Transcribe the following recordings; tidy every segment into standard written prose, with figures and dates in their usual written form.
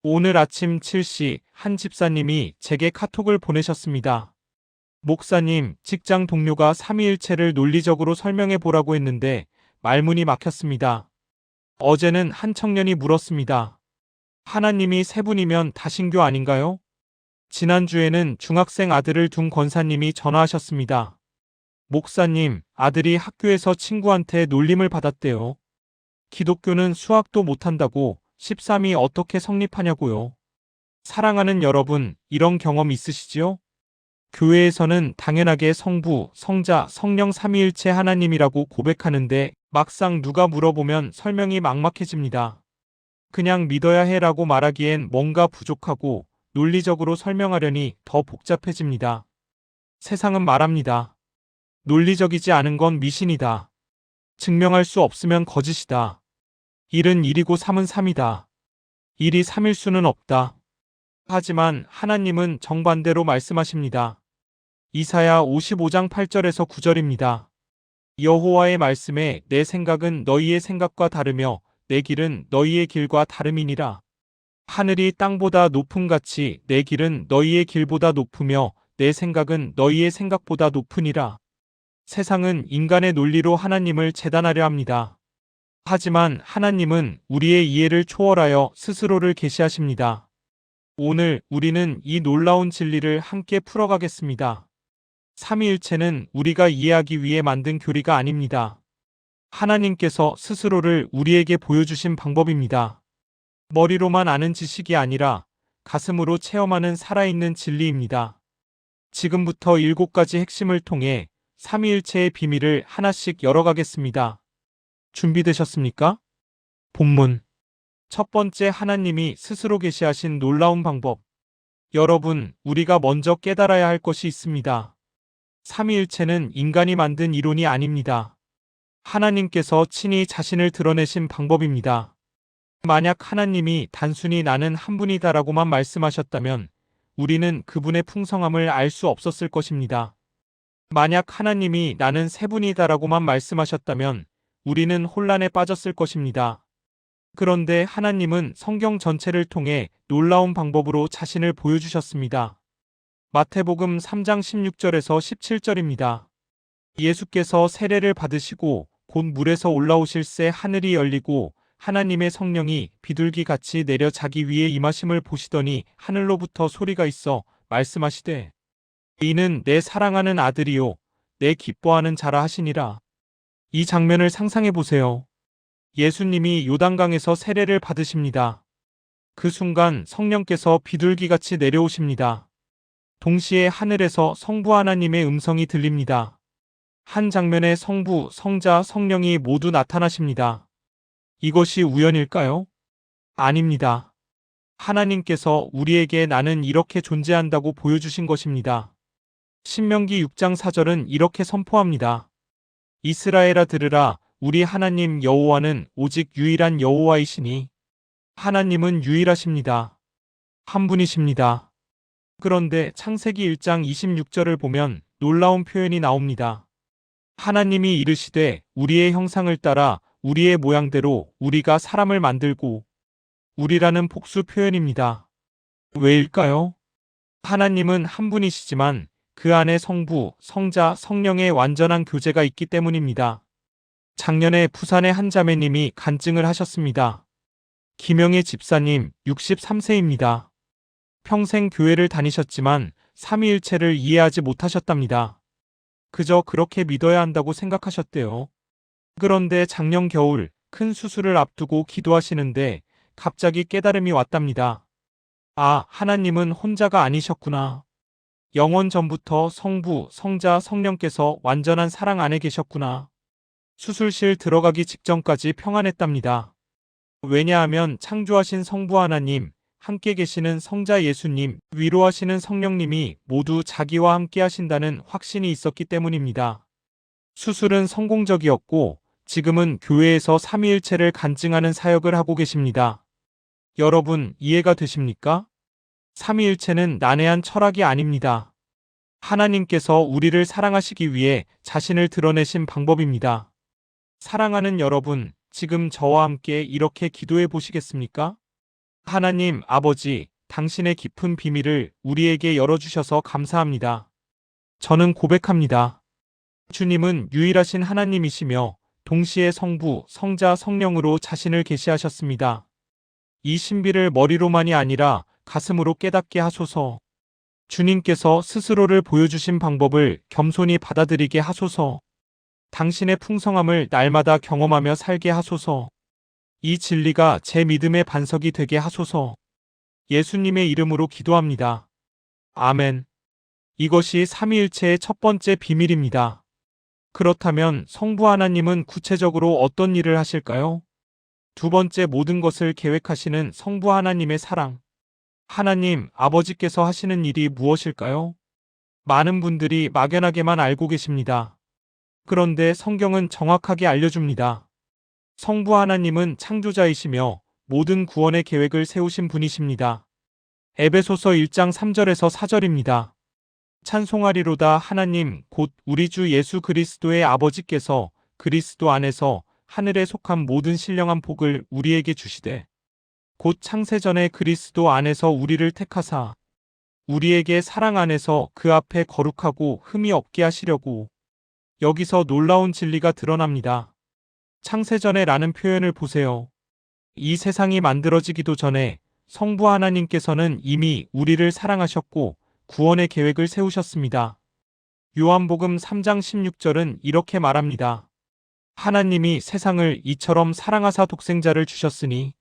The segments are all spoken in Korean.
오늘 아침 7시 한 집사님이 제게 카톡을 보내셨습니다. 목사님, 직장 동료가 삼위일체를 논리적으로 설명해 보라고 했는데 말문이 막혔습니다. 어제는 한 청년이 물었습니다. 하나님이 세 분이면 다신교 아닌가요? 지난주에는 중학생 아들을 둔 권사님이 전화하셨습니다. 목사님, 아들이 학교에서 친구한테 놀림을 받았대요. 기독교는 수학도 못한다고 13이 어떻게 성립하냐고요. 사랑하는 여러분, 이런 경험 있으시지요? 교회에서는 당연하게 성부, 성자, 성령 삼위일체 하나님이라고 고백하는데 막상 누가 물어보면 설명이 막막해집니다. 그냥 믿어야 해라고 말하기엔 뭔가 부족하고 논리적으로 설명하려니 더 복잡해집니다. 세상은 말합니다. 논리적이지 않은 건 미신이다. 증명할 수 없으면 거짓이다. 1은 1이고 3은 3이다. 1이 3일 수는 없다. 하지만 하나님은 정반대로 말씀하십니다. 이사야 55장 8절에서 9절입니다. 여호와의 말씀에 내 생각은 너희의 생각과 다르며 내 길은 너희의 길과 다름이니라. 하늘이 땅보다 높음같이 내 길은 너희의 길보다 높으며 내 생각은 너희의 생각보다 높으니라. 세상은 인간의 논리로 하나님을 재단하려 합니다. 하지만 하나님은 우리의 이해를 초월하여 스스로를 계시하십니다. 오늘 우리는 이 놀라운 진리를 함께 풀어가겠습니다. 삼위일체는 우리가 이해하기 위해 만든 교리가 아닙니다. 하나님께서 스스로를 우리에게 보여주신 방법입니다. 머리로만 아는 지식이 아니라 가슴으로 체험하는 살아있는 진리입니다. 지금부터 7가지 핵심을 통해 삼위일체의 비밀을 하나씩 열어가겠습니다. 준비되셨습니까? 본문. 첫 번째, 하나님이 스스로 계시하신 놀라운 방법. 여러분, 우리가 먼저 깨달아야 할 것이 있습니다. 삼위일체는 인간이 만든 이론이 아닙니다. 하나님께서 친히 자신을 드러내신 방법입니다. 만약 하나님이 단순히 나는 한 분이다라고만 말씀하셨다면 우리는 그분의 풍성함을 알 수 없었을 것입니다. 만약 하나님이 나는 세 분이다라고만 말씀하셨다면 우리는 혼란에 빠졌을 것입니다. 그런데 하나님은 성경 전체를 통해 놀라운 방법으로 자신을 보여주셨습니다. 마태복음 3장 16절에서 17절입니다. 예수께서 세례를 받으시고 곧 물에서 올라오실새 하늘이 열리고 하나님의 성령이 비둘기같이 내려 자기 위에 임하심을 보시더니 하늘로부터 소리가 있어 말씀하시되 이는 내 사랑하는 아들이요 내 기뻐하는 자라 하시니라. 이 장면을 상상해 보세요. 예수님이 요단강에서 세례를 받으십니다. 그 순간 성령께서 비둘기같이 내려오십니다. 동시에 하늘에서 성부 하나님의 음성이 들립니다. 한 장면에 성부, 성자, 성령이 모두 나타나십니다. 이것이 우연일까요? 아닙니다. 하나님께서 우리에게 나는 이렇게 존재한다고 보여주신 것입니다. 신명기 6장 4절은 이렇게 선포합니다. 이스라엘아 들으라, 우리 하나님 여호와는 오직 유일한 여호와이시니 하나님은 유일하십니다. 한 분이십니다. 그런데 창세기 1장 26절을 보면 놀라운 표현이 나옵니다. 하나님이 이르시되 우리의 형상을 따라 우리의 모양대로 우리가 사람을 만들고 우리라는 복수 표현입니다. 왜일까요? 하나님은 한 분이시지만 그 안에 성부, 성자, 성령의 완전한 교제가 있기 때문입니다. 작년에 부산의 한 자매님이 간증을 하셨습니다. 김영애 집사님 63세입니다. 평생 교회를 다니셨지만 삼위일체를 이해하지 못하셨답니다. 그저 그렇게 믿어야 한다고 생각하셨대요. 그런데 작년 겨울 큰 수술을 앞두고 기도하시는데 갑자기 깨달음이 왔답니다. 아, 하나님은 혼자가 아니셨구나. 영원 전부터 성부, 성자, 성령께서 완전한 사랑 안에 계셨구나. 수술실 들어가기 직전까지 평안했답니다. 왜냐하면 창조하신 성부 하나님, 함께 계시는 성자 예수님, 위로하시는 성령님이 모두 자기와 함께 하신다는 확신이 있었기 때문입니다. 수술은 성공적이었고 지금은 교회에서 삼위일체를 간증하는 사역을 하고 계십니다. 여러분, 이해가 되십니까? 삼위일체는 난해한 철학이 아닙니다. 하나님께서 우리를 사랑하시기 위해 자신을 드러내신 방법입니다. 사랑하는 여러분, 지금 저와 함께 이렇게 기도해 보시겠습니까? 하나님 아버지, 당신의 깊은 비밀을 우리에게 열어주셔서 감사합니다. 저는 고백합니다. 주님은 유일하신 하나님이시며 동시에 성부, 성자, 성령으로 자신을 계시하셨습니다. 이 신비를 머리로만이 아니라 가슴으로 깨닫게 하소서. 주님께서 스스로를 보여주신 방법을 겸손히 받아들이게 하소서. 당신의 풍성함을 날마다 경험하며 살게 하소서. 이 진리가 제 믿음의 반석이 되게 하소서. 예수님의 이름으로 기도합니다. 아멘. 이것이 삼위일체의 첫 번째 비밀입니다. 그렇다면 성부 하나님은 구체적으로 어떤 일을 하실까요? 두 번째, 모든 것을 계획하시는 성부 하나님의 사랑. 하나님 아버지께서 하시는 일이 무엇일까요? 많은 분들이 막연하게만 알고 계십니다. 그런데 성경은 정확하게 알려줍니다. 성부 하나님은 창조자이시며 모든 구원의 계획을 세우신 분이십니다. 에베소서 1장 3절에서 4절입니다. 찬송하리로다 하나님 곧 우리 주 예수 그리스도의 아버지께서 그리스도 안에서 하늘에 속한 모든 신령한 복을 우리에게 주시되 곧 창세전에 그리스도 안에서 우리를 택하사 우리에게 사랑 안에서 그 앞에 거룩하고 흠이 없게 하시려고. 여기서 놀라운 진리가 드러납니다. 창세전에 라는 표현을 보세요. 이 세상이 만들어지기도 전에 성부 하나님께서는 이미 우리를 사랑하셨고 구원의 계획을 세우셨습니다. 요한복음 3장 16절은 이렇게 말합니다. 하나님이 세상을 이처럼 사랑하사 독생자를 주셨으니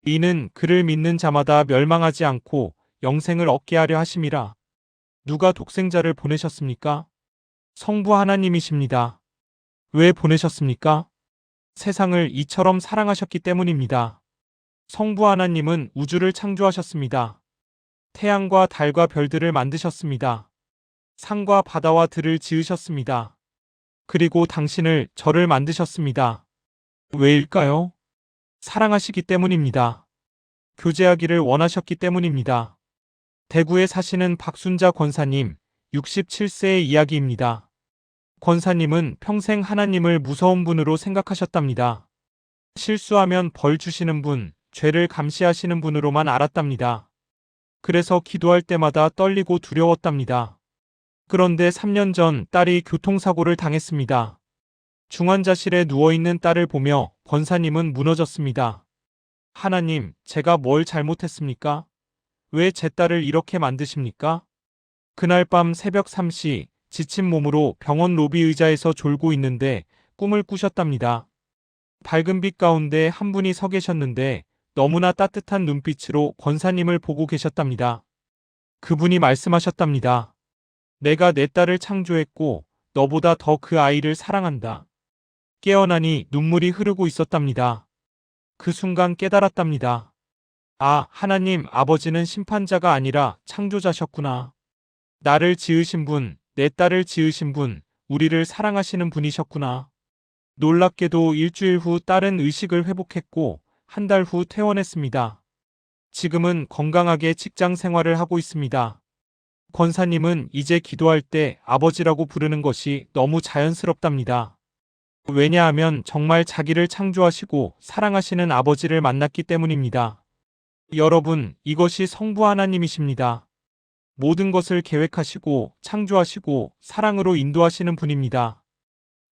이는 그를 믿는 자마다 멸망하지 않고 영생을 얻게 하려 하심이라. 누가 독생자를 보내셨습니까? 성부 하나님이십니다. 왜 보내셨습니까? 세상을 이처럼 사랑하셨기 때문입니다. 성부 하나님은 우주를 창조하셨습니다. 태양과 달과 별들을 만드셨습니다. 산과 바다와 들을 지으셨습니다. 그리고 당신을, 저를 만드셨습니다. 왜일까요? 사랑하시기 때문입니다. 교제하기를 원하셨기 때문입니다. 대구에 사시는 박순자 권사님, 67세의 이야기입니다. 권사님은 평생 하나님을 무서운 분으로 생각하셨답니다. 실수하면 벌 주시는 분, 죄를 감시하시는 분으로만 알았답니다. 그래서 기도할 때마다 떨리고 두려웠답니다. 그런데 3년 전 딸이 교통사고를 당했습니다. 중환자실에 누워있는 딸을 보며 권사님은 무너졌습니다. 하나님, 제가 뭘 잘못했습니까? 왜 제 딸을 이렇게 만드십니까? 그날 밤 새벽 3시 지친 몸으로 병원 로비 의자에서 졸고 있는데 꿈을 꾸셨답니다. 밝은 빛 가운데 한 분이 서 계셨는데 너무나 따뜻한 눈빛으로 권사님을 보고 계셨답니다. 그분이 말씀하셨답니다. 내가 내 딸을 창조했고 너보다 더 그 아이를 사랑한다. 깨어나니 눈물이 흐르고 있었답니다. 그 순간 깨달았답니다. 아, 하나님 아버지는 심판자가 아니라 창조자셨구나. 나를 지으신 분, 내 딸을 지으신 분, 우리를 사랑하시는 분이셨구나. 놀랍게도 일주일 후 딸은 의식을 회복했고 한 달 후 퇴원했습니다. 지금은 건강하게 직장 생활을 하고 있습니다. 권사님은 이제 기도할 때 아버지라고 부르는 것이 너무 자연스럽답니다. 왜냐하면 정말 자기를 창조하시고 사랑하시는 아버지를 만났기 때문입니다. 여러분, 이것이 성부 하나님이십니다. 모든 것을 계획하시고 창조하시고 사랑으로 인도하시는 분입니다.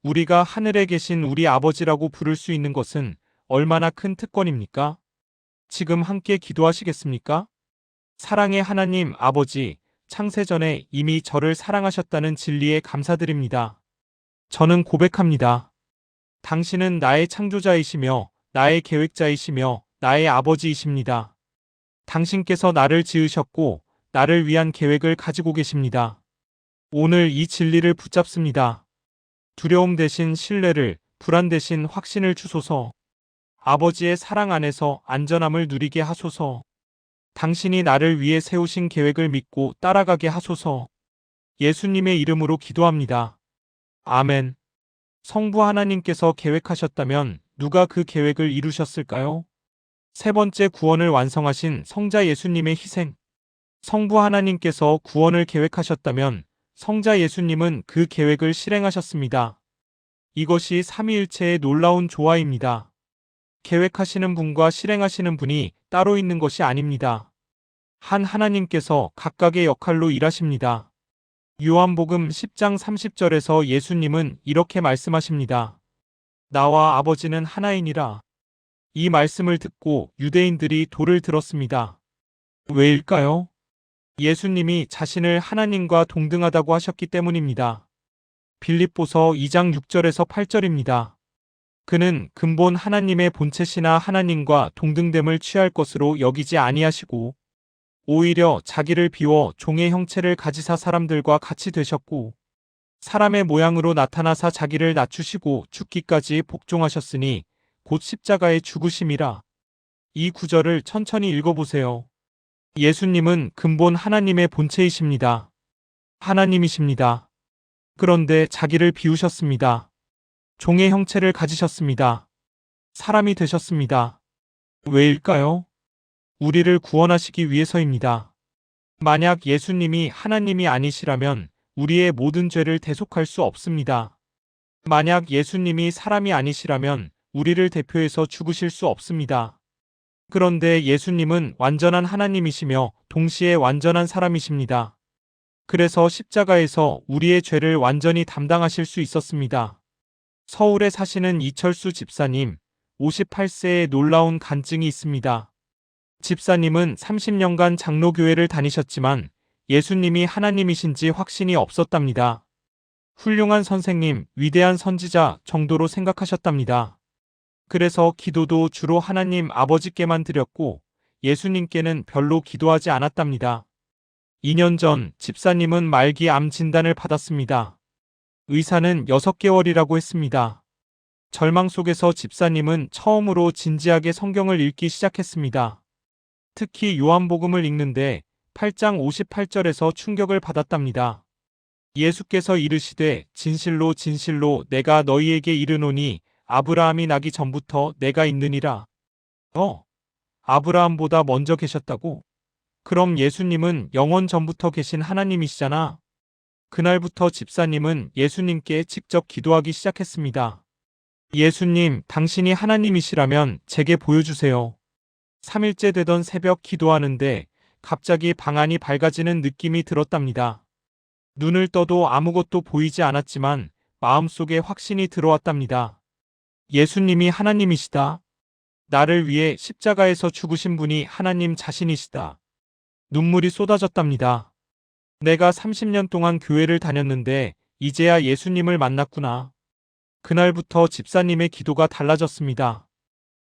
우리가 하늘에 계신 우리 아버지라고 부를 수 있는 것은 얼마나 큰 특권입니까? 지금 함께 기도하시겠습니까? 사랑의 하나님 아버지, 창세전에 이미 저를 사랑하셨다는 진리에 감사드립니다. 저는 고백합니다. 당신은 나의 창조자이시며 나의 계획자이시며 나의 아버지이십니다. 당신께서 나를 지으셨고 나를 위한 계획을 가지고 계십니다. 오늘 이 진리를 붙잡습니다. 두려움 대신 신뢰를, 불안 대신 확신을 주소서. 아버지의 사랑 안에서 안전함을 누리게 하소서. 당신이 나를 위해 세우신 계획을 믿고 따라가게 하소서. 예수님의 이름으로 기도합니다. 아멘. 성부 하나님께서 계획하셨다면 누가 그 계획을 이루셨을까요? 세 번째, 구원을 완성하신 성자 예수님의 희생. 성부 하나님께서 구원을 계획하셨다면 성자 예수님은 그 계획을 실행하셨습니다. 이것이 삼위일체의 놀라운 조화입니다. 계획하시는 분과 실행하시는 분이 따로 있는 것이 아닙니다. 한 하나님께서 각각의 역할로 일하십니다. 요한복음 10장 30절에서 예수님은 이렇게 말씀하십니다. 나와 아버지는 하나이니라. 이 말씀을 듣고 유대인들이 돌을 들었습니다. 왜일까요? 예수님이 자신을 하나님과 동등하다고 하셨기 때문입니다. 빌립보서 2장 6절에서 8절입니다. 그는 근본 하나님의 본체시나 하나님과 동등됨을 취할 것으로 여기지 아니하시고 오히려 자기를 비워 종의 형체를 가지사 사람들과 같이 되셨고 사람의 모양으로 나타나사 자기를 낮추시고 죽기까지 복종하셨으니 곧 십자가의 죽으심이라. 이 구절을 천천히 읽어보세요. 예수님은 근본 하나님의 본체이십니다. 하나님이십니다. 그런데 자기를 비우셨습니다. 종의 형체를 가지셨습니다. 사람이 되셨습니다. 왜일까요? 우리를 구원하시기 위해서입니다. 만약 예수님이 하나님이 아니시라면 우리의 모든 죄를 대속할 수 없습니다. 만약 예수님이 사람이 아니시라면 우리를 대표해서 죽으실 수 없습니다. 그런데 예수님은 완전한 하나님이시며 동시에 완전한 사람이십니다. 그래서 십자가에서 우리의 죄를 완전히 담당하실 수 있었습니다. 서울에 사시는 이철수 집사님, 58세에 놀라운 간증이 있습니다. 집사님은 30년간 장로교회를 다니셨지만 예수님이 하나님이신지 확신이 없었답니다. 훌륭한 선생님, 위대한 선지자 정도로 생각하셨답니다. 그래서 기도도 주로 하나님 아버지께만 드렸고 예수님께는 별로 기도하지 않았답니다. 2년 전 집사님은 말기 암 진단을 받았습니다. 의사는 6개월이라고 했습니다. 절망 속에서 집사님은 처음으로 진지하게 성경을 읽기 시작했습니다. 특히 요한복음을 읽는데 8장 58절에서 충격을 받았답니다. 예수께서 이르시되 진실로 진실로 내가 너희에게 이르노니 아브라함이 나기 전부터 내가 있느니라. 아브라함보다 먼저 계셨다고? 그럼 예수님은 영원 전부터 계신 하나님이시잖아. 그날부터 집사님은 예수님께 직접 기도하기 시작했습니다. 예수님, 당신이 하나님이시라면 제게 보여주세요. 3일째 되던 새벽 기도하는데 갑자기 방안이 밝아지는 느낌이 들었답니다. 눈을 떠도 아무것도 보이지 않았지만 마음속에 확신이 들어왔답니다. 예수님이 하나님이시다. 나를 위해 십자가에서 죽으신 분이 하나님 자신이시다. 눈물이 쏟아졌답니다. 내가 30년 동안 교회를 다녔는데 이제야 예수님을 만났구나. 그날부터 집사님의 기도가 달라졌습니다.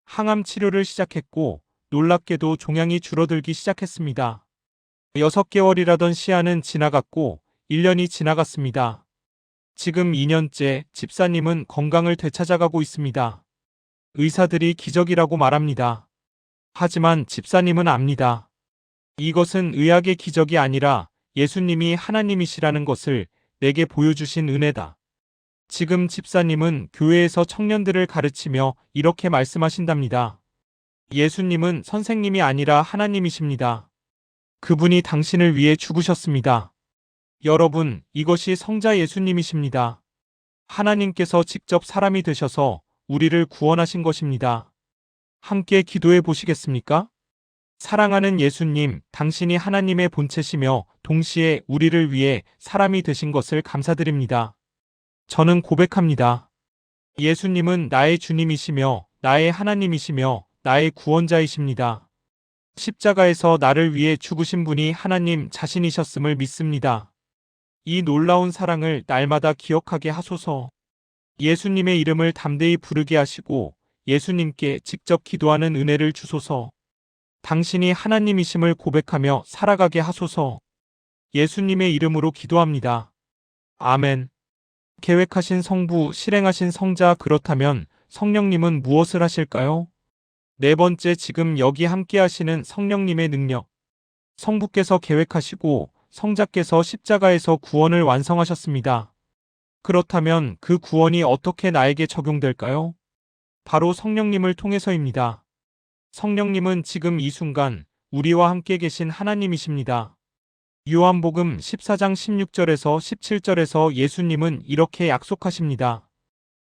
항암 치료를 시작했고 놀랍게도 종양이 줄어들기 시작했습니다. 6개월이라던 시한은 지나갔고 1년이 지나갔습니다. 지금 2년째 집사님은 건강을 되찾아가고 있습니다. 의사들이 기적이라고 말합니다. 하지만 집사님은 압니다. 이것은 의학의 기적이 아니라 예수님이 하나님이시라는 것을 내게 보여주신 은혜다. 지금 집사님은 교회에서 청년들을 가르치며 이렇게 말씀하신답니다. 예수님은 선생님이 아니라 하나님이십니다. 그분이 당신을 위해 죽으셨습니다. 여러분, 이것이 성자 예수님이십니다. 하나님께서 직접 사람이 되셔서 우리를 구원하신 것입니다. 함께 기도해 보시겠습니까? 사랑하는 예수님, 당신이 하나님의 본체시며 동시에 우리를 위해 사람이 되신 것을 감사드립니다. 저는 고백합니다. 예수님은 나의 주님이시며 나의 하나님이시며 나의 구원자이십니다. 십자가에서 나를 위해 죽으신 분이 하나님 자신이셨음을 믿습니다. 이 놀라운 사랑을 날마다 기억하게 하소서. 예수님의 이름을 담대히 부르게 하시고 예수님께 직접 기도하는 은혜를 주소서. 당신이 하나님이심을 고백하며 살아가게 하소서. 예수님의 이름으로 기도합니다. 아멘. 계획하신 성부, 실행하신 성자, 그렇다면 성령님은 무엇을 하실까요? 네 번째, 지금 여기 함께 하시는 성령님의 능력. 성부께서 계획하시고 성자께서 십자가에서 구원을 완성하셨습니다. 그렇다면 그 구원이 어떻게 나에게 적용될까요? 바로 성령님을 통해서입니다. 성령님은 지금 이 순간 우리와 함께 계신 하나님이십니다. 요한복음 14장 16절에서 17절에서 예수님은 이렇게 약속하십니다.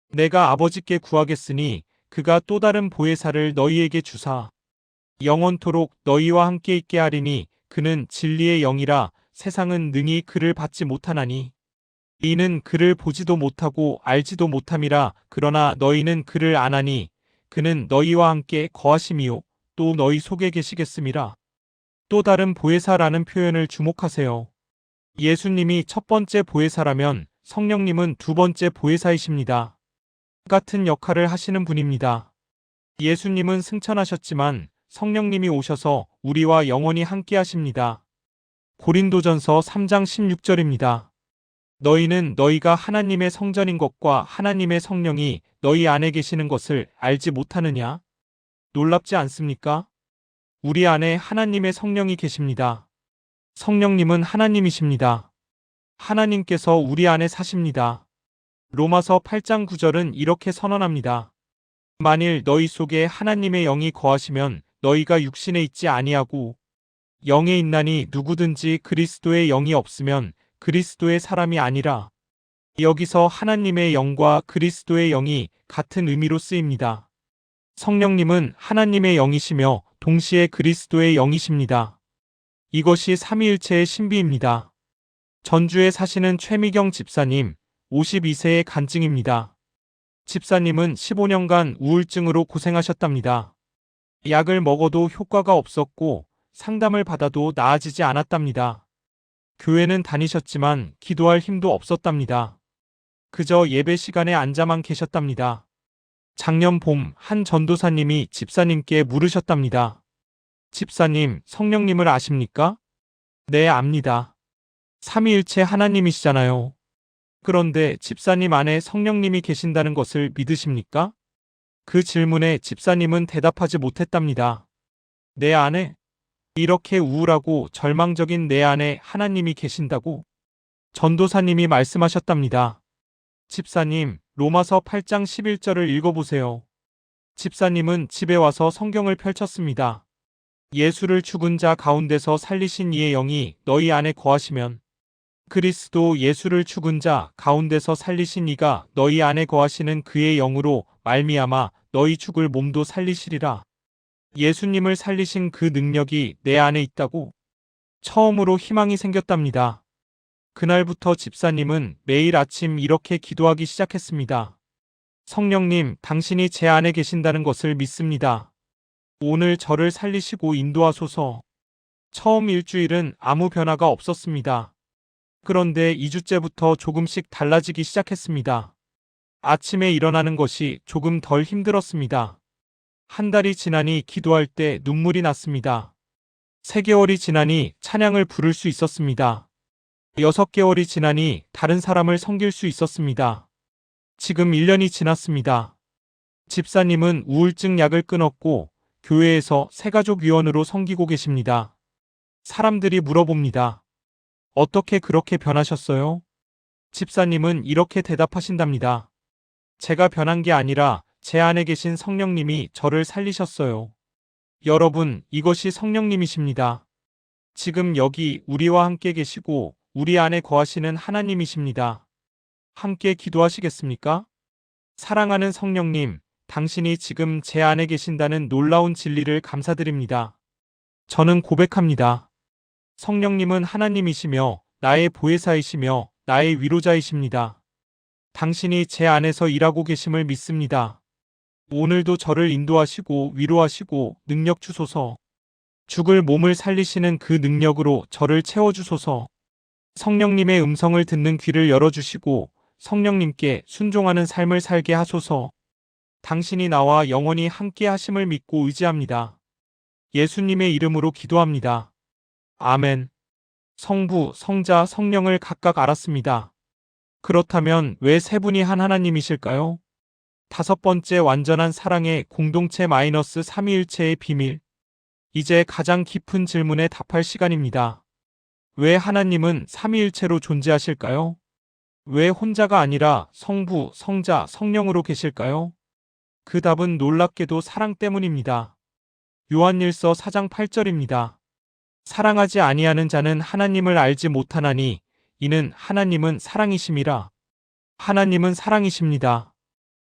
내가 아버지께 구하겠으니 그가 또 다른 보혜사를 너희에게 주사 영원토록 너희와 함께 있게 하리니 그는 진리의 영이라 세상은 능히 그를 받지 못하나니 이는 그를 보지도 못하고 알지도 못함이라. 그러나 너희는 그를 아나니 그는 너희와 함께 거하심이요 또 너희 속에 계시겠음이라. 또 다른 보혜사라는 표현을 주목하세요. 예수님이 첫 번째 보혜사라면 성령님은 두 번째 보혜사이십니다. 같은 역할을 하시는 분입니다. 예수님은 승천하셨지만 성령님이 오셔서 우리와 영원히 함께 하십니다. 고린도전서 3장 16절입니다. 너희는 너희가 하나님의 성전인 것과 하나님의 성령이 너희 안에 계시는 것을 알지 못하느냐? 놀랍지 않습니까? 우리 안에 하나님의 성령이 계십니다. 성령님은 하나님이십니다. 하나님께서 우리 안에 사십니다. 로마서 8장 9절은 이렇게 선언합니다. 만일 너희 속에 하나님의 영이 거하시면 너희가 육신에 있지 아니하고 영에 있나니 누구든지 그리스도의 영이 없으면 그리스도의 사람이 아니라. 여기서 하나님의 영과 그리스도의 영이 같은 의미로 쓰입니다. 성령님은 하나님의 영이시며 동시에 그리스도의 영이십니다. 이것이 삼위일체의 신비입니다. 전주에 사시는 최미경 집사님, 52세의 간증입니다. 집사님은 15년간 우울증으로 고생하셨답니다. 약을 먹어도 효과가 없었고 상담을 받아도 나아지지 않았답니다. 교회는 다니셨지만 기도할 힘도 없었답니다. 그저 예배 시간에 앉아만 계셨답니다. 작년 봄 한 전도사님이 집사님께 물으셨답니다. 집사님, 성령님을 아십니까? 네, 압니다. 삼위일체 하나님이시잖아요. 그런데 집사님 안에 성령님이 계신다는 것을 믿으십니까? 그 질문에 집사님은 대답하지 못했답니다. 내 안에? 이렇게 우울하고 절망적인 내 안에 하나님이 계신다고? 전도사님이 말씀하셨답니다. 집사님, 로마서 8장 11절을 읽어보세요. 집사님은 집에 와서 성경을 펼쳤습니다. 예수를 죽은 자 가운데서 살리신 이의 영이 너희 안에 거하시면 그리스도 예수를 죽은 자 가운데서 살리신 이가 너희 안에 거하시는 그의 영으로 말미암아 너희 죽을 몸도 살리시리라. 예수님을 살리신 그 능력이 내 안에 있다고 처음으로 희망이 생겼답니다. 그날부터 집사님은 매일 아침 이렇게 기도하기 시작했습니다. 성령님, 당신이 제 안에 계신다는 것을 믿습니다. 오늘 저를 살리시고 인도하소서. 처음 일주일은 아무 변화가 없었습니다. 그런데 2주째부터 조금씩 달라지기 시작했습니다. 아침에 일어나는 것이 조금 덜 힘들었습니다. 한 달이 지나니 기도할 때 눈물이 났습니다. 3개월이 지나니 찬양을 부를 수 있었습니다. 6개월이 지나니 다른 사람을 섬길 수 있었습니다. 지금 1년이 지났습니다. 집사님은 우울증 약을 끊었고 교회에서 새가족위원으로 섬기고 계십니다. 사람들이 물어봅니다. 어떻게 그렇게 변하셨어요? 집사님은 이렇게 대답하신답니다. 제가 변한 게 아니라 제 안에 계신 성령님이 저를 살리셨어요. 여러분, 이것이 성령님이십니다. 지금 여기 우리와 함께 계시고 우리 안에 거하시는 하나님이십니다. 함께 기도하시겠습니까? 사랑하는 성령님, 당신이 지금 제 안에 계신다는 놀라운 진리를 감사드립니다. 저는 고백합니다. 성령님은 하나님이시며 나의 보혜사이시며 나의 위로자이십니다. 당신이 제 안에서 일하고 계심을 믿습니다. 오늘도 저를 인도하시고 위로하시고 능력 주소서. 죽을 몸을 살리시는 그 능력으로 저를 채워주소서. 성령님의 음성을 듣는 귀를 열어주시고 성령님께 순종하는 삶을 살게 하소서. 당신이 나와 영원히 함께 하심을 믿고 의지합니다. 예수님의 이름으로 기도합니다. 아멘. 성부, 성자, 성령을 각각 알았습니다. 그렇다면 왜 세 분이 한 하나님이실까요? 5번째, 완전한 사랑의 공동체 마이너스 삼위일체의 비밀. 이제 가장 깊은 질문에 답할 시간입니다. 왜 하나님은 삼위일체로 존재하실까요? 왜 혼자가 아니라 성부, 성자, 성령으로 계실까요? 그 답은 놀랍게도 사랑 때문입니다. 요한일서 4장 8절입니다. 사랑하지 아니하는 자는 하나님을 알지 못하나니 이는 하나님은 사랑이심이라. 하나님은 사랑이십니다.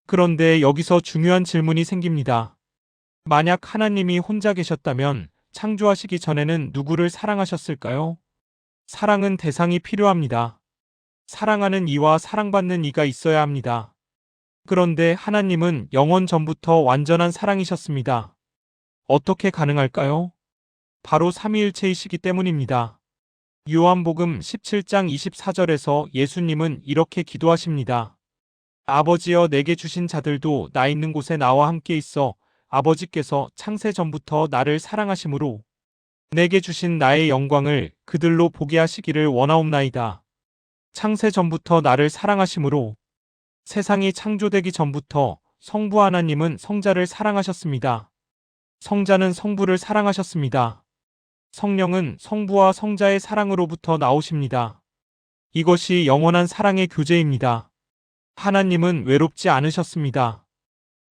그런데 여기서 중요한 질문이 생깁니다. 만약 하나님이 혼자 계셨다면 창조하시기 전에는 누구를 사랑하셨을까요? 사랑은 대상이 필요합니다. 사랑하는 이와 사랑받는 이가 있어야 합니다. 그런데 하나님은 영원 전부터 완전한 사랑이셨습니다. 어떻게 가능할까요? 바로 삼위일체이시기 때문입니다. 요한복음 17장 24절에서 예수님은 이렇게 기도하십니다. 아버지여 내게 주신 자들도 나 있는 곳에 나와 함께 있어 아버지께서 창세 전부터 나를 사랑하심으로 내게 주신 나의 영광을 그들로 보게 하시기를 원하옵나이다. 창세 전부터 나를 사랑하심으로 세상이 창조되기 전부터 성부 하나님은 성자를 사랑하셨습니다. 성자는 성부를 사랑하셨습니다. 성령은 성부와 성자의 사랑으로부터 나오십니다. 이것이 영원한 사랑의 교제입니다. 하나님은 외롭지 않으셨습니다.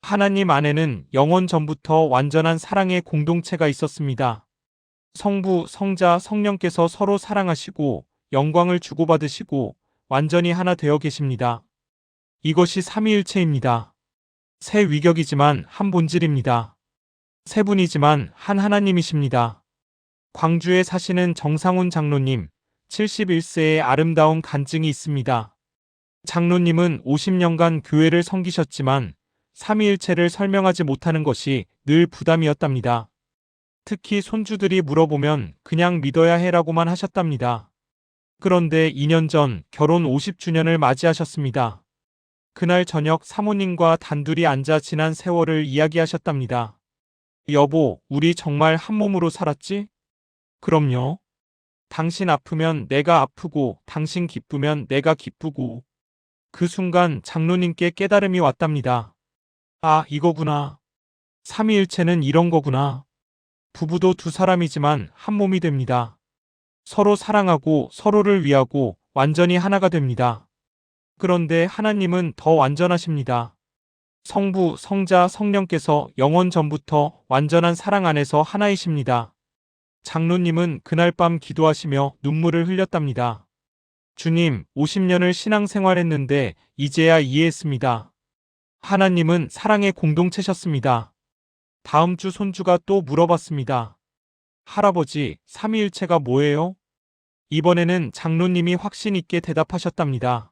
하나님 안에는 영원 전부터 완전한 사랑의 공동체가 있었습니다. 성부, 성자, 성령께서 서로 사랑하시고 영광을 주고받으시고 완전히 하나 되어 계십니다. 이것이 삼위일체입니다. 세 위격이지만 한 본질입니다. 세 분이지만 한 하나님이십니다. 광주에 사시는 정상훈 장로님, 71세의 아름다운 간증이 있습니다. 장로님은 50년간 교회를 섬기셨지만 삼위일체를 설명하지 못하는 것이 늘 부담이었답니다. 특히 손주들이 물어보면 그냥 믿어야 해라고만 하셨답니다. 그런데 2년 전 결혼 50주년을 맞이하셨습니다. 그날 저녁 사모님과 단둘이 앉아 지난 세월을 이야기하셨답니다. 여보, 우리 정말 한 몸으로 살았지? 그럼요. 당신 아프면 내가 아프고 당신 기쁘면 내가 기쁘고. 그 순간 장로님께 깨달음이 왔답니다. 아, 이거구나. 삼위일체는 이런 거구나. 부부도 두 사람이지만 한 몸이 됩니다. 서로 사랑하고 서로를 위하고 완전히 하나가 됩니다. 그런데 하나님은 더 완전하십니다. 성부, 성자, 성령께서 영원 전부터 완전한 사랑 안에서 하나이십니다. 장로님은 그날 밤 기도하시며 눈물을 흘렸답니다. 주님, 50년을 신앙생활했는데 이제야 이해했습니다. 하나님은 사랑의 공동체셨습니다. 다음 주 손주가 또 물어봤습니다. 할아버지, 삼위일체가 뭐예요? 이번에는 장로님이 확신 있게 대답하셨답니다.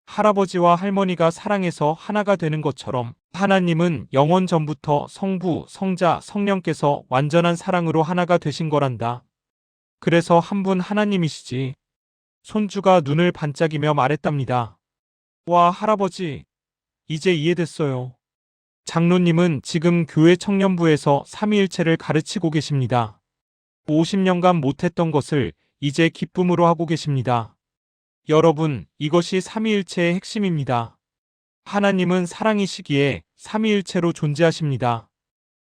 할아버지와 할머니가 사랑해서 하나가 되는 것처럼 하나님은 영원 전부터 성부, 성자, 성령께서 완전한 사랑으로 하나가 되신 거란다. 그래서 한 분 하나님이시지. 손주가 눈을 반짝이며 말했답니다. 와, 할아버지, 이제 이해됐어요. 장로님은 지금 교회 청년부에서 삼위일체를 가르치고 계십니다. 50년간 못했던 것을 이제 기쁨으로 하고 계십니다. 여러분, 이것이 삼위일체의 핵심입니다. 하나님은 사랑이시기에 삼위일체로 존재하십니다.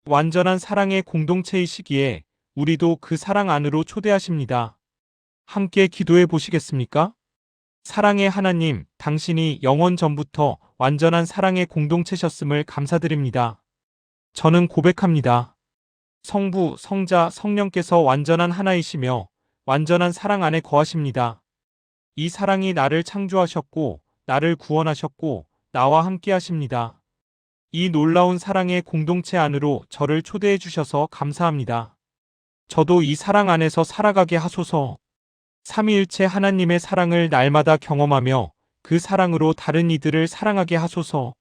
완전한 사랑의 공동체이시기에 우리도 그 사랑 안으로 초대하십니다. 함께 기도해 보시겠습니까? 사랑의 하나님, 당신이 영원 전부터 완전한 사랑의 공동체셨음을 감사드립니다. 저는 고백합니다. 성부, 성자, 성령께서 완전한 하나이시며 완전한 사랑 안에 거하십니다. 이 사랑이 나를 창조하셨고 나를 구원하셨고 나와 함께 하십니다. 이 놀라운 사랑의 공동체 안으로 저를 초대해 주셔서 감사합니다. 저도 이 사랑 안에서 살아가게 하소서. 삼위일체 하나님의 사랑을 날마다 경험하며 그 사랑으로 다른 이들을 사랑하게 하소서.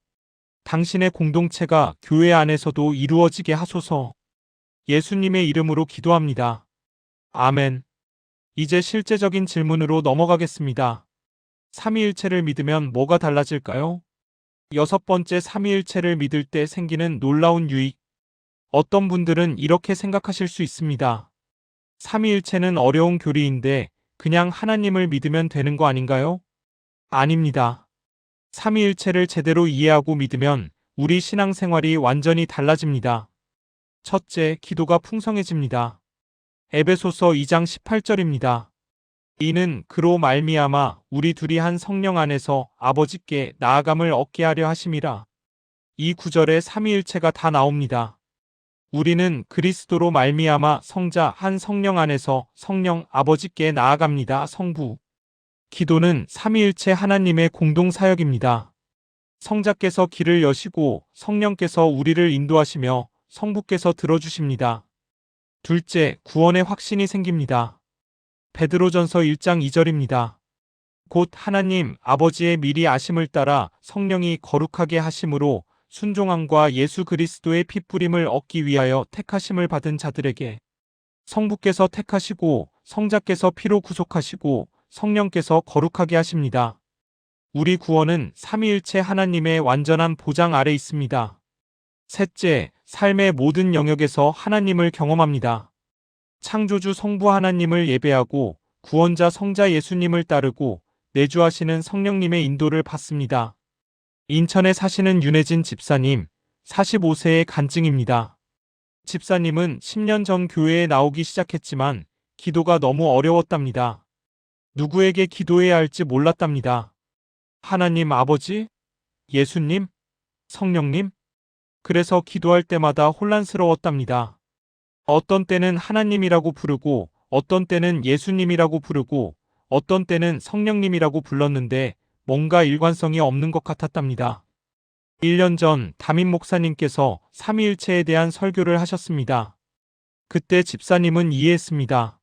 당신의 공동체가 교회 안에서도 이루어지게 하소서. 예수님의 이름으로 기도합니다. 아멘. 이제 실제적인 질문으로 넘어가겠습니다. 삼위일체를 믿으면 뭐가 달라질까요? 6번째, 삼위일체를 믿을 때 생기는 놀라운 유익. 어떤 분들은 이렇게 생각하실 수 있습니다. 삼위일체는 어려운 교리인데 그냥 하나님을 믿으면 되는 거 아닌가요? 아닙니다. 삼위일체를 제대로 이해하고 믿으면 우리 신앙생활이 완전히 달라집니다. 첫째, 기도가 풍성해집니다. 에베소서 2장 18절입니다. 이는 그로 말미암아 우리 둘이 한 성령 안에서 아버지께 나아감을 얻게 하려 하심이라. 이 구절에 삼위일체가 다 나옵니다. 우리는 그리스도로 말미암아 성자 한 성령 안에서 성령 아버지께 나아갑니다. 성부. 기도는 삼위일체 하나님의 공동사역입니다. 성자께서 길을 여시고 성령께서 우리를 인도하시며 성부께서 들어주십니다. 둘째, 구원의 확신이 생깁니다. 베드로전서 1장 2절입니다. 곧 하나님 아버지의 미리 아심을 따라 성령이 거룩하게 하심으로 순종함과 예수 그리스도의 핏부림을 얻기 위하여 택하심을 받은 자들에게 성부께서 택하시고 성자께서 피로 구속하시고 성령께서 거룩하게 하십니다. 우리 구원은 삼위일체 하나님의 완전한 보장 아래 있습니다. 셋째, 삶의 모든 영역에서 하나님을 경험합니다. 창조주 성부 하나님을 예배하고 구원자 성자 예수님을 따르고 내주하시는 성령님의 인도를 받습니다. 인천에 사시는 윤혜진 집사님, 45세의 간증입니다. 집사님은 10년 전 교회에 나오기 시작했지만 기도가 너무 어려웠답니다. 누구에게 기도해야 할지 몰랐답니다. 하나님 아버지? 예수님? 성령님? 그래서 기도할 때마다 혼란스러웠답니다. 어떤 때는 하나님이라고 부르고 어떤 때는 예수님이라고 부르고 어떤 때는 성령님이라고 불렀는데 뭔가 일관성이 없는 것 같았답니다. 1년 전 담임 목사님께서 삼위일체에 대한 설교를 하셨습니다. 그때 집사님은 이해했습니다.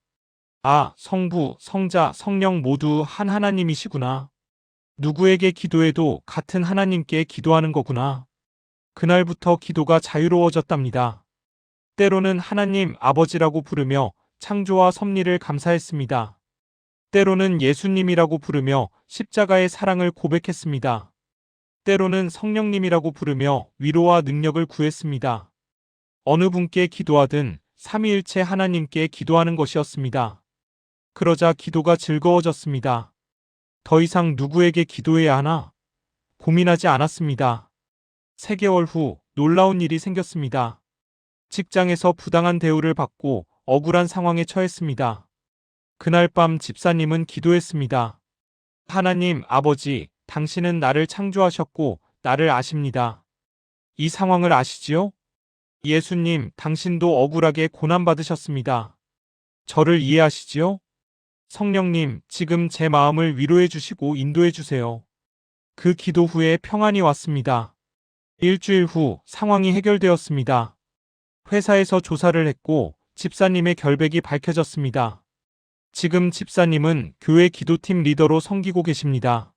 아, 성부, 성자, 성령 모두 한 하나님이시구나. 누구에게 기도해도 같은 하나님께 기도하는 거구나. 그날부터 기도가 자유로워졌답니다. 때로는 하나님 아버지라고 부르며 창조와 섭리를 감사했습니다. 때로는 예수님이라고 부르며 십자가의 사랑을 고백했습니다. 때로는 성령님이라고 부르며 위로와 능력을 구했습니다. 어느 분께 기도하든 삼위일체 하나님께 기도하는 것이었습니다. 그러자 기도가 즐거워졌습니다. 더 이상 누구에게 기도해야 하나? 고민하지 않았습니다. 3개월 후 놀라운 일이 생겼습니다. 직장에서 부당한 대우를 받고 억울한 상황에 처했습니다. 그날 밤 집사님은 기도했습니다. 하나님 아버지, 당신은 나를 창조하셨고 나를 아십니다. 이 상황을 아시지요? 예수님, 당신도 억울하게 고난받으셨습니다. 저를 이해하시지요? 성령님, 지금 제 마음을 위로해 주시고 인도해 주세요. 그 기도 후에 평안이 왔습니다. 일주일 후 상황이 해결되었습니다. 회사에서 조사를 했고 집사님의 결백이 밝혀졌습니다. 지금 집사님은 교회 기도팀 리더로 섬기고 계십니다.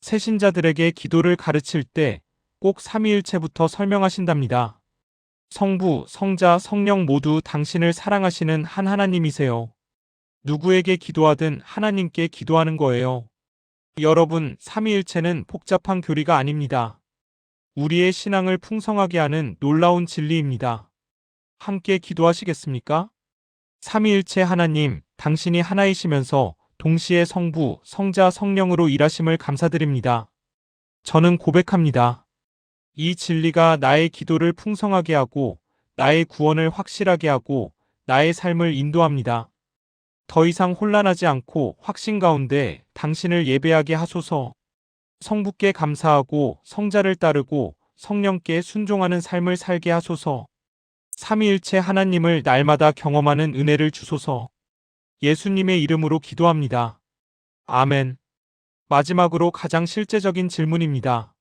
새신자들에게 기도를 가르칠 때 꼭 삼위일체부터 설명하신답니다. 성부, 성자, 성령 모두 당신을 사랑하시는 한 하나님이세요. 누구에게 기도하든 하나님께 기도하는 거예요. 여러분, 삼위일체는 복잡한 교리가 아닙니다. 우리의 신앙을 풍성하게 하는 놀라운 진리입니다. 함께 기도하시겠습니까? 삼위일체 하나님, 당신이 하나이시면서 동시에 성부, 성자, 성령으로 일하심을 감사드립니다. 저는 고백합니다. 이 진리가 나의 기도를 풍성하게 하고 나의 구원을 확실하게 하고 나의 삶을 인도합니다. 더 이상 혼란하지 않고 확신 가운데 당신을 예배하게 하소서. 성부께 감사하고 성자를 따르고 성령께 순종하는 삶을 살게 하소서. 삼위일체 하나님을 날마다 경험하는 은혜를 주소서. 예수님의 이름으로 기도합니다. 아멘. 마지막으로 가장 실제적인 질문입니다.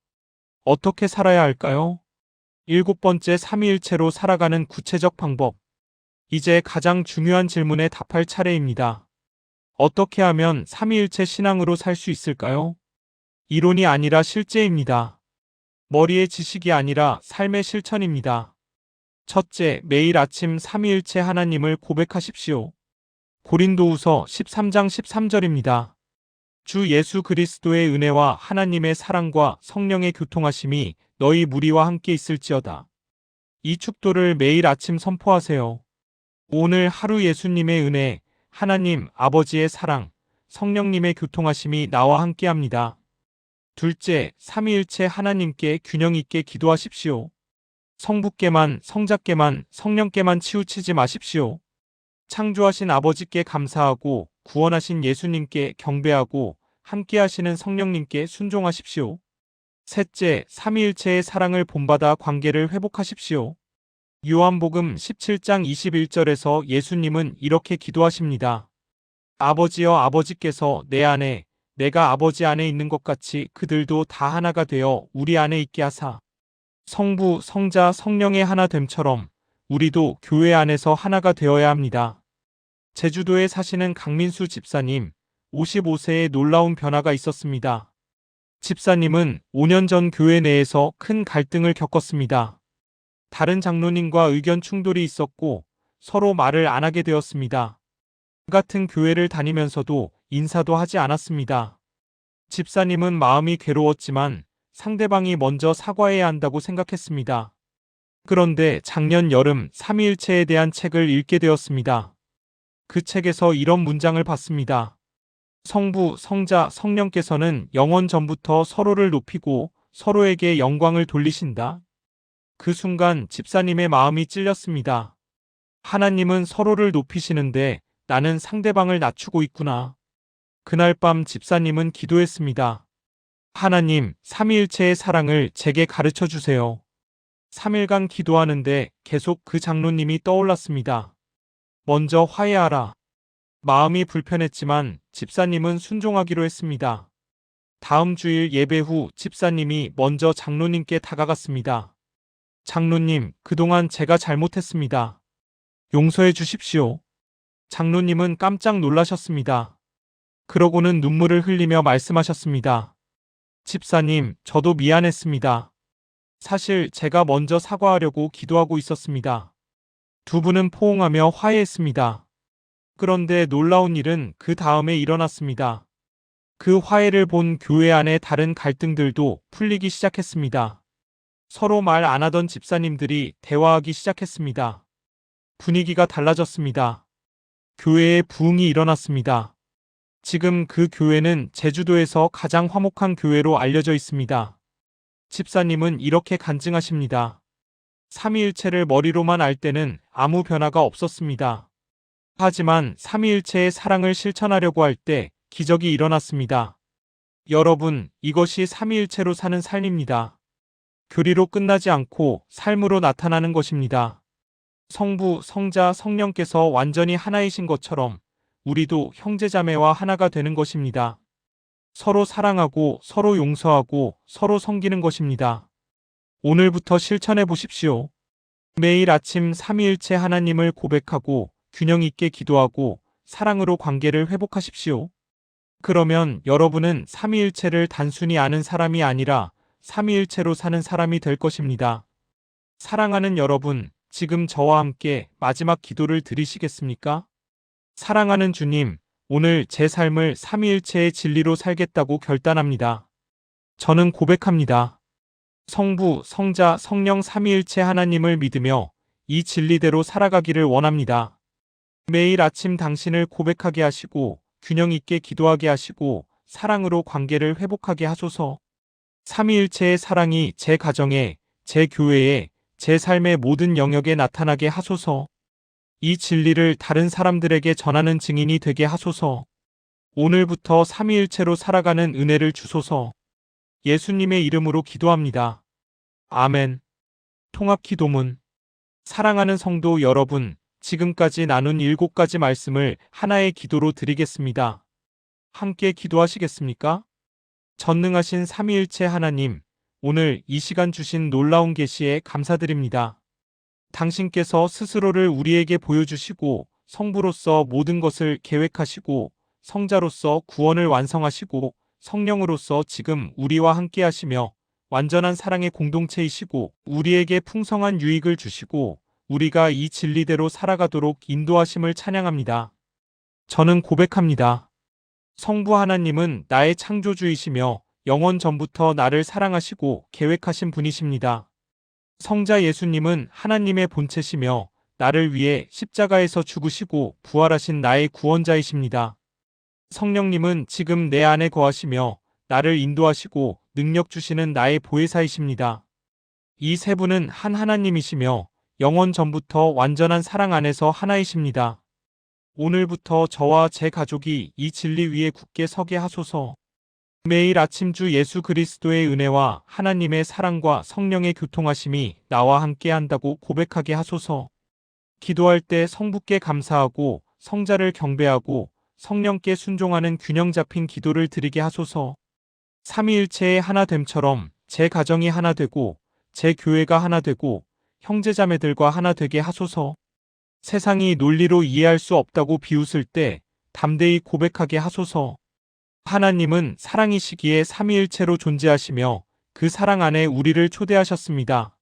어떻게 살아야 할까요? 7번째, 삼위일체로 살아가는 구체적 방법. 이제 가장 중요한 질문에 답할 차례입니다. 어떻게 하면 삼위일체 신앙으로 살 수 있을까요? 이론이 아니라 실제입니다. 머리의 지식이 아니라 삶의 실천입니다. 첫째, 매일 아침 삼위일체 하나님을 고백하십시오. 고린도후서 13장 13절입니다. 주 예수 그리스도의 은혜와 하나님의 사랑과 성령의 교통하심이 너희 무리와 함께 있을지어다. 이 축도를 매일 아침 선포하세요. 오늘 하루 예수님의 은혜, 하나님 아버지의 사랑, 성령님의 교통하심이 나와 함께합니다. 둘째, 삼위일체 하나님께 균형 있게 기도하십시오. 성부께만, 성자께만, 성령께만 치우치지 마십시오. 창조하신 아버지께 감사하고 구원하신 예수님께 경배하고 함께하시는 성령님께 순종하십시오. 셋째, 삼위일체의 사랑을 본받아 관계를 회복하십시오. 요한복음 17장 21절에서 예수님은 이렇게 기도하십니다. 아버지여, 아버지께서 내 안에 내가 아버지 안에 있는 것 같이 그들도 다 하나가 되어 우리 안에 있게 하사 성부, 성자, 성령의 하나됨처럼 우리도 교회 안에서 하나가 되어야 합니다. 제주도에 사시는 강민수 집사님, 55세에 놀라운 변화가 있었습니다. 집사님은 5년 전 교회 내에서 큰 갈등을 겪었습니다. 다른 장로님과 의견 충돌이 있었고 서로 말을 안 하게 되었습니다. 같은 교회를 다니면서도 인사도 하지 않았습니다. 집사님은 마음이 괴로웠지만 상대방이 먼저 사과해야 한다고 생각했습니다. 그런데 작년 여름 삼위일체에 대한 책을 읽게 되었습니다. 그 책에서 이런 문장을 봤습니다. 성부, 성자, 성령께서는 영원 전부터 서로를 높이고 서로에게 영광을 돌리신다. 그 순간 집사님의 마음이 찔렸습니다. 하나님은 서로를 높이시는데 나는 상대방을 낮추고 있구나. 그날 밤 집사님은 기도했습니다. 하나님, 삼위일체의 사랑을 제게 가르쳐 주세요. 3일간 기도하는데 계속 그 장로님이 떠올랐습니다. 먼저 화해하라. 마음이 불편했지만 집사님은 순종하기로 했습니다. 다음 주일 예배 후 집사님이 먼저 장로님께 다가갔습니다. 장로님, 그동안 제가 잘못했습니다. 용서해 주십시오. 장로님은 깜짝 놀라셨습니다. 그러고는 눈물을 흘리며 말씀하셨습니다. 집사님, 저도 미안했습니다. 사실 제가 먼저 사과하려고 기도하고 있었습니다. 두 분은 포옹하며 화해했습니다. 그런데 놀라운 일은 그 다음에 일어났습니다. 그 화해를 본 교회 안의 다른 갈등들도 풀리기 시작했습니다. 서로 말 안 하던 집사님들이 대화하기 시작했습니다. 분위기가 달라졌습니다. 교회에 부흥이 일어났습니다. 지금 그 교회는 제주도에서 가장 화목한 교회로 알려져 있습니다. 집사님은 이렇게 간증하십니다. 삼위일체를 머리로만 알 때는 아무 변화가 없었습니다. 하지만 삼위일체의 사랑을 실천하려고 할 때 기적이 일어났습니다. 여러분, 이것이 삼위일체로 사는 삶입니다. 교리로 끝나지 않고 삶으로 나타나는 것입니다. 성부, 성자, 성령께서 완전히 하나이신 것처럼 우리도 형제자매와 하나가 되는 것입니다. 서로 사랑하고 서로 용서하고 서로 섬기는 것입니다. 오늘부터 실천해 보십시오. 매일 아침 삼위일체 하나님을 고백하고 균형 있게 기도하고 사랑으로 관계를 회복하십시오. 그러면 여러분은 삼위일체를 단순히 아는 사람이 아니라 삼위일체로 사는 사람이 될 것입니다. 사랑하는 여러분, 지금 저와 함께 마지막 기도를 드리시겠습니까? 사랑하는 주님, 오늘 제 삶을 삼위일체의 진리로 살겠다고 결단합니다. 저는 고백합니다. 성부, 성자, 성령 삼위일체 하나님을 믿으며 이 진리대로 살아가기를 원합니다. 매일 아침 당신을 고백하게 하시고 균형 있게 기도하게 하시고 사랑으로 관계를 회복하게 하소서. 삼위일체의 사랑이 제 가정에, 제 교회에, 제 삶의 모든 영역에 나타나게 하소서. 이 진리를 다른 사람들에게 전하는 증인이 되게 하소서. 오늘부터 삼위일체로 살아가는 은혜를 주소서. 예수님의 이름으로 기도합니다. 아멘. 통합기도문. 사랑하는 성도 여러분, 지금까지 나눈 7가지 말씀을 하나의 기도로 드리겠습니다. 함께 기도하시겠습니까? 전능하신 삼위일체 하나님, 오늘 이 시간 주신 놀라운 계시에 감사드립니다. 당신께서 스스로를 우리에게 보여주시고 성부로서 모든 것을 계획하시고 성자로서 구원을 완성하시고 성령으로서 지금 우리와 함께 하시며 완전한 사랑의 공동체이시고 우리에게 풍성한 유익을 주시고 우리가 이 진리대로 살아가도록 인도하심을 찬양합니다. 저는 고백합니다. 성부 하나님은 나의 창조주이시며 영원 전부터 나를 사랑하시고 계획하신 분이십니다. 성자 예수님은 하나님의 본체시며 나를 위해 십자가에서 죽으시고 부활하신 나의 구원자이십니다. 성령님은 지금 내 안에 거하시며 나를 인도하시고 능력 주시는 나의 보혜사이십니다. 이 세 분은 한 하나님이시며 영원 전부터 완전한 사랑 안에서 하나이십니다. 오늘부터 저와 제 가족이 이 진리 위에 굳게 서게 하소서. 매일 아침 주 예수 그리스도의 은혜와 하나님의 사랑과 성령의 교통하심이 나와 함께 한다고 고백하게 하소서. 기도할 때 성부께 감사하고 성자를 경배하고 성령께 순종하는 균형 잡힌 기도를 드리게 하소서. 삼위일체의 하나됨처럼 제 가정이 하나 되고 제 교회가 하나 되고 형제자매들과 하나 되게 하소서. 세상이 논리로 이해할 수 없다고 비웃을 때 담대히 고백하게 하소서. 하나님은 사랑이시기에 삼위일체로 존재하시며 그 사랑 안에 우리를 초대하셨습니다.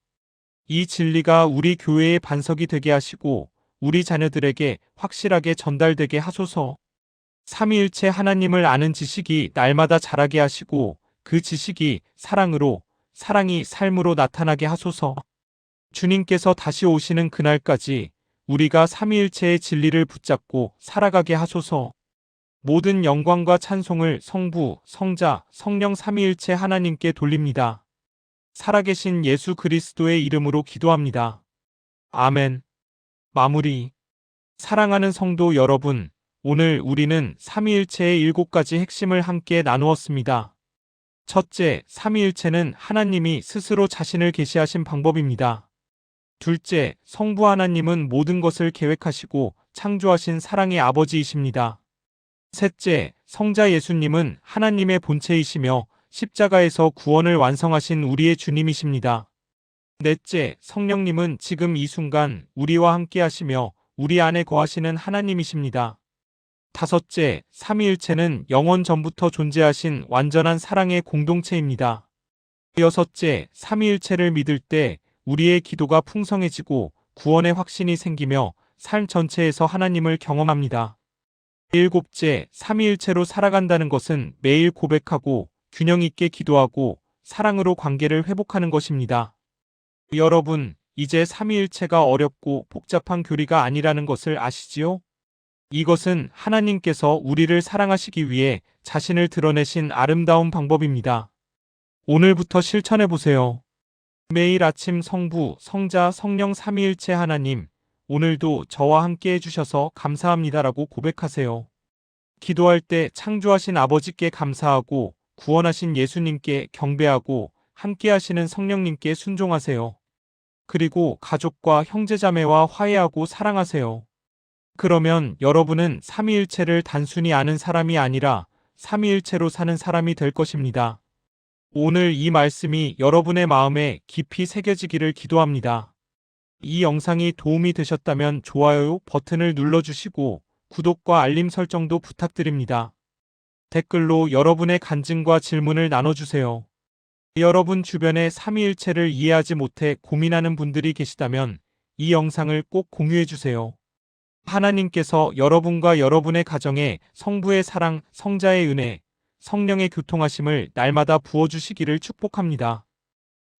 이 진리가 우리 교회의 반석이 되게 하시고 우리 자녀들에게 확실하게 전달되게 하소서. 삼위일체 하나님을 아는 지식이 날마다 자라게 하시고 그 지식이 사랑으로, 사랑이 삶으로 나타나게 하소서. 주님께서 다시 오시는 그날까지 우리가 삼위일체의 진리를 붙잡고 살아가게 하소서. 모든 영광과 찬송을 성부, 성자, 성령 삼위일체 하나님께 돌립니다. 살아계신 예수 그리스도의 이름으로 기도합니다. 아멘. 마무리. 사랑하는 성도 여러분, 오늘 우리는 삼위일체의 7가지 핵심을 함께 나누었습니다. 첫째, 삼위일체는 하나님이 스스로 자신을 계시하신 방법입니다. 둘째, 성부 하나님은 모든 것을 계획하시고 창조하신 사랑의 아버지이십니다. 셋째, 성자 예수님은 하나님의 본체이시며 십자가에서 구원을 완성하신 우리의 주님이십니다. 넷째, 성령님은 지금 이 순간 우리와 함께 하시며 우리 안에 거하시는 하나님이십니다. 다섯째, 삼위일체는 영원 전부터 존재하신 완전한 사랑의 공동체입니다. 여섯째, 삼위일체를 믿을 때 우리의 기도가 풍성해지고 구원의 확신이 생기며 삶 전체에서 하나님을 경험합니다. 일곱째, 삼위일체로 살아간다는 것은 매일 고백하고 균형 있게 기도하고 사랑으로 관계를 회복하는 것입니다. 여러분, 이제 삼위일체가 어렵고 복잡한 교리가 아니라는 것을 아시지요? 이것은 하나님께서 우리를 사랑하시기 위해 자신을 드러내신 아름다운 방법입니다. 오늘부터 실천해 보세요. 매일 아침 성부, 성자, 성령 삼위일체 하나님, 오늘도 저와 함께 해주셔서 감사합니다라고 고백하세요. 기도할 때 창조하신 아버지께 감사하고 구원하신 예수님께 경배하고 함께 하시는 성령님께 순종하세요. 그리고 가족과 형제자매와 화해하고 사랑하세요. 그러면 여러분은 삼위일체를 단순히 아는 사람이 아니라 삼위일체로 사는 사람이 될 것입니다. 오늘 이 말씀이 여러분의 마음에 깊이 새겨지기를 기도합니다. 이 영상이 도움이 되셨다면 좋아요 버튼을 눌러주시고 구독과 알림 설정도 부탁드립니다. 댓글로 여러분의 간증과 질문을 나눠주세요. 여러분 주변에 삼위일체를 이해하지 못해 고민하는 분들이 계시다면 이 영상을 꼭 공유해주세요. 하나님께서 여러분과 여러분의 가정에 성부의 사랑, 성자의 은혜, 성령의 교통하심을 날마다 부어주시기를 축복합니다.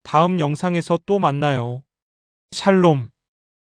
다음 영상에서 또 만나요. 샬롬.